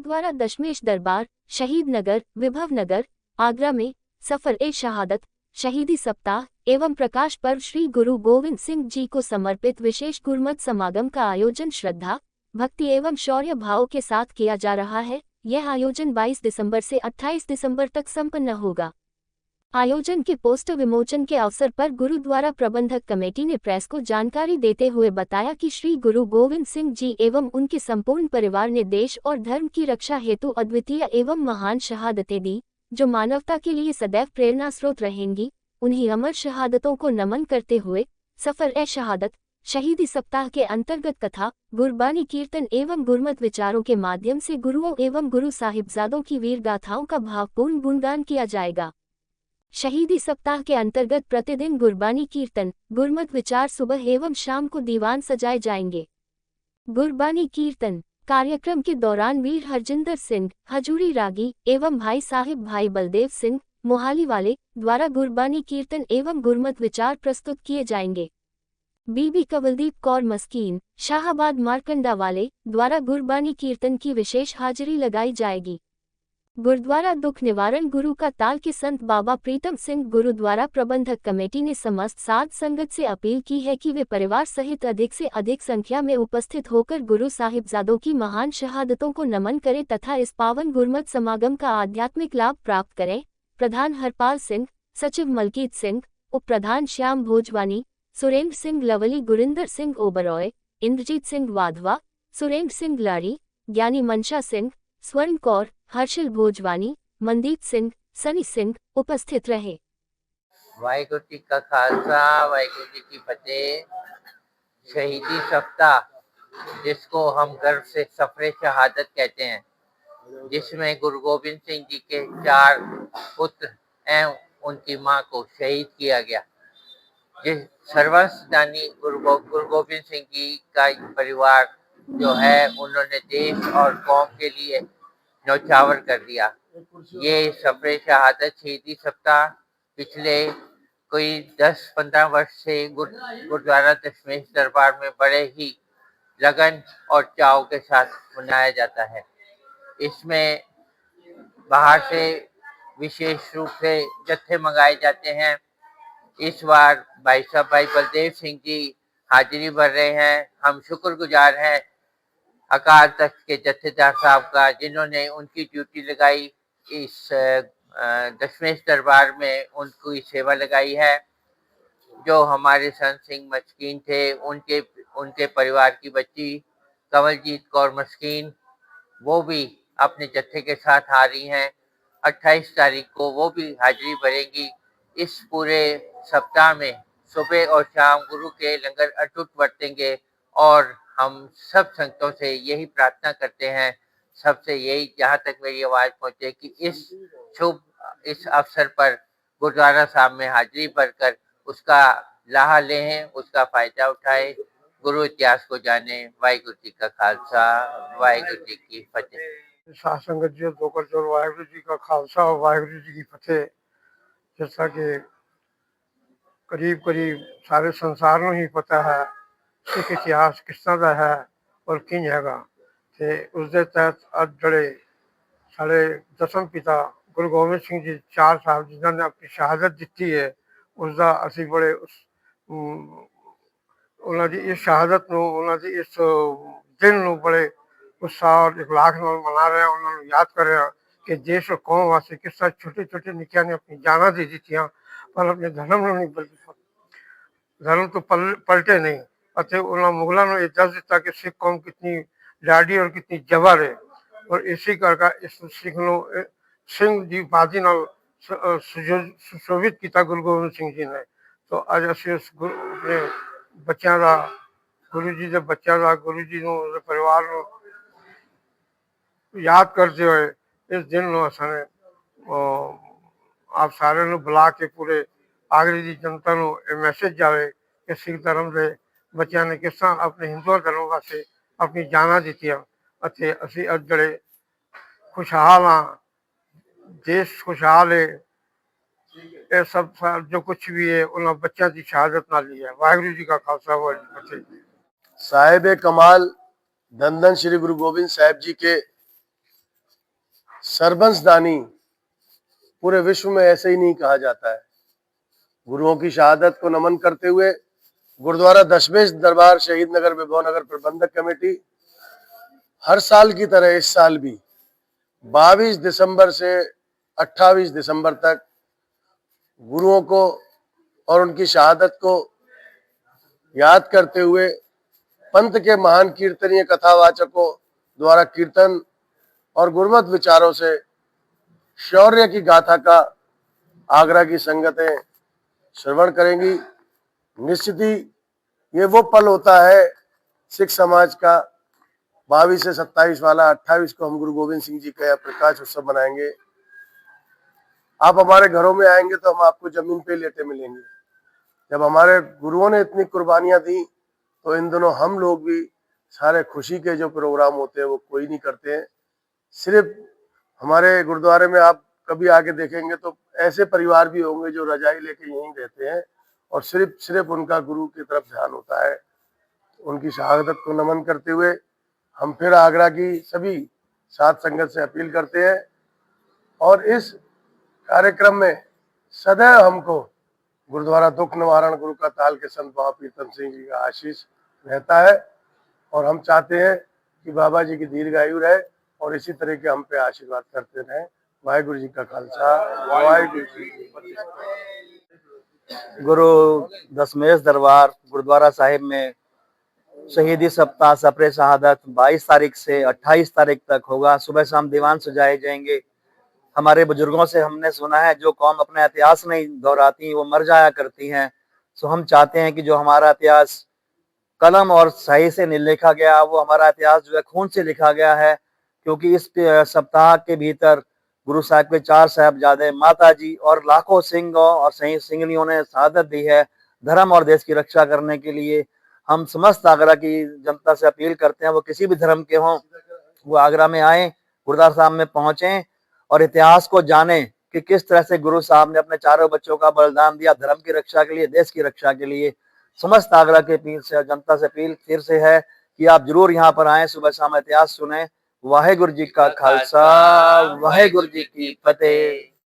गुरुद्वारा दशमेश दरबार, शहीद नगर, विभव नगर, आगरा में सफर-ए-शहादत, शहीदी सप्ताह एवं प्रकाश पर्व श्री गुरु गोविंद सिंह जी को समर्पित विशेष गुरमत समागम का आयोजन श्रद्धा, भक्ति एवं शौर्य भाव के साथ किया जा रहा है। यह आयोजन 22 दिसंबर से 28 दिसंबर तक संपन्न होगा। आयोजन के पोस्टर विमोचन के अवसर पर गुरुद्वारा प्रबंधक कमेटी ने प्रेस को जानकारी देते हुए बताया कि श्री गुरु गोविंद सिंह जी एवं उनके संपूर्ण परिवार ने देश और धर्म की रक्षा हेतु अद्वितीय एवं महान शहादतें दी, जो मानवता के लिए सदैव प्रेरणा स्रोत रहेंगी। उन्हीं अमर शहादतों को नमन करते हुए सफर-ए-शहादत, शहीदी सप्ताह के अंतर्गत कथा, गुरबानी कीर्तन एवं गुरमत विचारों के माध्यम से गुरुओं एवं गुरु साहिबजादों की वीर गाथाओं का भावपूर्ण गुणगान किया जाएगा। शहीदी सप्ताह के अंतर्गत प्रतिदिन गुरबानी कीर्तन, गुरमत विचार सुबह एवं शाम को दीवान सजाए जाएंगे। गुरबानी कीर्तन कार्यक्रम के दौरान वीर हरजिंदर सिंह, हजूरी रागी एवं भाई साहिब भाई बलदेव सिंह, मोहाली वाले द्वारा गुरबानी कीर्तन एवं गुरमत विचार प्रस्तुत किए जाएंगे। बीबी कवलदीप कौर मस्कीन, शाहाबाद मारकंडा वाले द्वारा गुरबानी कीर्तन की विशेष हाजिरी लगाई जाएगी। गुरुद्वारा दुख निवारण गुरु का ताल के संत बाबा प्रीतम सिंह गुरुद्वारा प्रबंधक कमेटी ने समस्त साध संगत से अपील की है कि वे परिवार सहित अधिक से अधिक संख्या में उपस्थित होकर गुरु साहिबजादों की महान शहादतों को नमन करें तथा इस पावन गुरमत समागम का आध्यात्मिक लाभ प्राप्त करें। प्रधान हरपाल सिंह, सचिव मलकीत सिंह, उप प्रधान श्याम भोजवानी, सुरेंद्र सिंह लवली, गुरिंदर सिंह ओबरॉय, इंद्रजीत सिंह वाधवा, सुरेंद्र सिंह लाड़ी, ज्ञानी मनशा सिंह, स्वर्ण कौर, हर्षल भोजवानी, मनदीप सिंह, सनी सिंह उपस्थित रहे। वाहिगुरु जी का खालसा, वाहिगुरु जी की फतेह। शहीदी सप्ताह, जिसको हम गर्व से सफरे शहादत कहते हैं, जिसमें गुरु गोविंद सिंह जी के 4 पुत्र एवं उनकी मां को शहीद किया गया। जिस सर्वस्व दानी गुरु गोविंद सिंह जी का परिवार जो है, उन्होंने देश और कौम के लिए न्यौछावर कर दिया। ये सफरे शहादत शहीदी सप्ताह पिछले कोई 10-15 वर्ष से गुरुद्वारा दशमेश दरबार में बड़े ही लगन और चाव के साथ मनाया जाता है। इसमें बाहर से विशेष रूप से जत्थे मंगाए जाते हैं। इस बार भाई साहब भाई बलदेव सिंह जी हाजिरी भर रहे हैं। हम शुक्रगुजार हैं अकाल तख्त के जत्थेदार साहब का, जिन्होंने उनकी ड्यूटी लगाई, इस दशमेश दरबार में उनकी सेवा लगाई है। जो हमारे संत सिंह मस्कीन थे, उनके परिवार की बच्ची कवलजीत कौर मस्कीन, वो भी अपने जत्थे के साथ आ रही हैं। 28 तारीख को वो भी हाजिरी भरेंगी। इस पूरे सप्ताह में सुबह और शाम गुरु के लंगर अटूट बरतेंगे और हम सब संगतों से यही प्रार्थना करते हैं, सबसे यही, जहाँ तक मेरी आवाज़ पहुँचे, कि इस अवसर पर गुरुद्वारा साहब में हाजिरी भरकर उसका लाहा लें, उसका फायदा उठाएं, गुरु इतिहास को जाने। वाहिगुरु जी का खालसा, वाहिगुरु जी की फतेह। साध संगत जी दोकर चोर, वाहिगुरु जी का खालसा और वाहिगुरु जी की फतेह। जैसा कि करीब करीब सारे संसार में ही पता है सिख इतिहास किस तरह का है और किन हैगा, ते उसके तहत अज जड़े साढ़े दसम पिता गुरु गोबिंद सिंह जी 4 साहब जिन्होंने अपनी शहादत दी है, उसका असी बड़े उन्हों की इस शहादत ਨੂੰ, उन्हों की इस दिन ਨੂੰ बड़े उत्साह और इखलाक ਨਾਲ मना रहे हैं। उन्होंने याद कर रहे हैं कि देश और कौम वास्ते किस तरह छोटे छोटे निकिया ने अपनी जाना दे दित्तियां, पर अपने धर्म ਨੂੰ नहीं, बल्कि धर्म तो पलटे नहीं। उन्होंने मुगलों ने यह दस दिता कि सिख कौम कितनी लाडी और कितनी जबर है, और इसी करके इस सिंह जी बाजी नाल सुशोभित किया गुरु गोबिंद सिंह जी ने। तो अज असी उस अपने बच्चों का, गुरु जी के बच्चों का, गुरु जी परिवार याद करते हुए इस दिन असने आप सारे बुला के पूरे आगरे की जनता को यह मैसेज जाए कि सिख धर्म के बच्चों ने किस तरह अपने हिंदू धर्म वास्ते अपनी जाना दित्तियां, असी अज जड़े खुशहाल हाँ, देश खुशहाल है। ये सब जो कुछ भी है उन्होंने बच्चों की शहादत नाल ली है। वाहिगुरु जी का खालसा, वाहिगुरु जी की फतेह। साहिब कमाल धन धन श्री गुरु गोविंद साहिब जी के सरबंसदानी पूरे विश्व में ऐसे ही नहीं कहा जाता है। गुरुओं की शहादत को नमन करते हुए गुरुद्वारा दशमेश दरबार शहीद नगर विभव नगर प्रबंधक कमेटी हर साल की तरह इस साल भी 22 दिसंबर से 28 दिसंबर तक गुरुओं को और उनकी शहादत को याद करते हुए पंथ के महान कीर्तनीय कथावाचकों द्वारा कीर्तन और गुरमत विचारों से शौर्य की गाथा का आगरा की संगतें श्रवण करेंगी। निश्चित ही ये वो पल होता है सिख समाज का। 22 से 27 वाला 28 को हम गुरु गोविंद सिंह जी का प्रकाश उत्सव मनाएंगे। आप हमारे घरों में आएंगे तो हम आपको जमीन पे लेटे मिलेंगे। जब हमारे गुरुओं ने इतनी कुर्बानियां दी तो इन दिनों हम लोग भी सारे खुशी के जो प्रोग्राम होते हैं वो कोई नहीं करते हैं। सिर्फ हमारे गुरुद्वारे में आप कभी आके देखेंगे तो ऐसे परिवार भी होंगे जो रजाई लेके यहीं रहते हैं और सिर्फ उनका गुरु की तरफ ध्यान होता है। उनकी शहादत को नमन करते हुए हम फिर आगरा की सभी साध संगत से अपील करते हैं और इस कार्यक्रम में सदैव हमको गुरुद्वारा दुख निवारण गुरु का ताल के संत बाबा प्रीतम सिंह जी का आशीष रहता है और हम चाहते हैं कि बाबा जी की दीर्घायु रहे और इसी तरह के हम पे आशीर्वाद करते रहें। वाहिगुरु जी का खालसा, वाहिगुरु जी की फतेह। गुरु दशमेश दरबार गुरुद्वारा साहिब में शहीदी सप्ताह सफरे शहादत 22 तारीख से 28 तारीख तक होगा। सुबह शाम दीवान सजाए जाएंगे। हमारे बुजुर्गों से हमने सुना है जो कौम अपना इतिहास नहीं दोहराती वो मर जाया करती हैं। सो हम चाहते हैं कि जो हमारा इतिहास कलम और स्याही से नहीं लिखा गया वो हमारा इतिहास जो है खून से लिखा गया है, क्योंकि इस सप्ताह के भीतर गुरु साहब के 4 साहिबजादे, माता जी और लाखों सिंहों और सिंगनियों ने शहादत दी है धर्म और देश की रक्षा करने के लिए। हम समस्त आगरा की जनता से अपील करते हैं वो किसी भी धर्म के हों वो आगरा में आए, गुरुद्वारा साहब में पहुंचे और इतिहास को जाने कि किस तरह से गुरु साहब ने अपने चारों बच्चों का बलिदान दिया धर्म की रक्षा के लिए, देश की रक्षा के लिए। समस्त आगरा के अपील से जनता से अपील फिर से है कि आप जरूर यहाँ पर आए, सुबह शाम इतिहास सुने। वाहेगुरु जी का खालसा, वाहेगुरु जी की फतेह।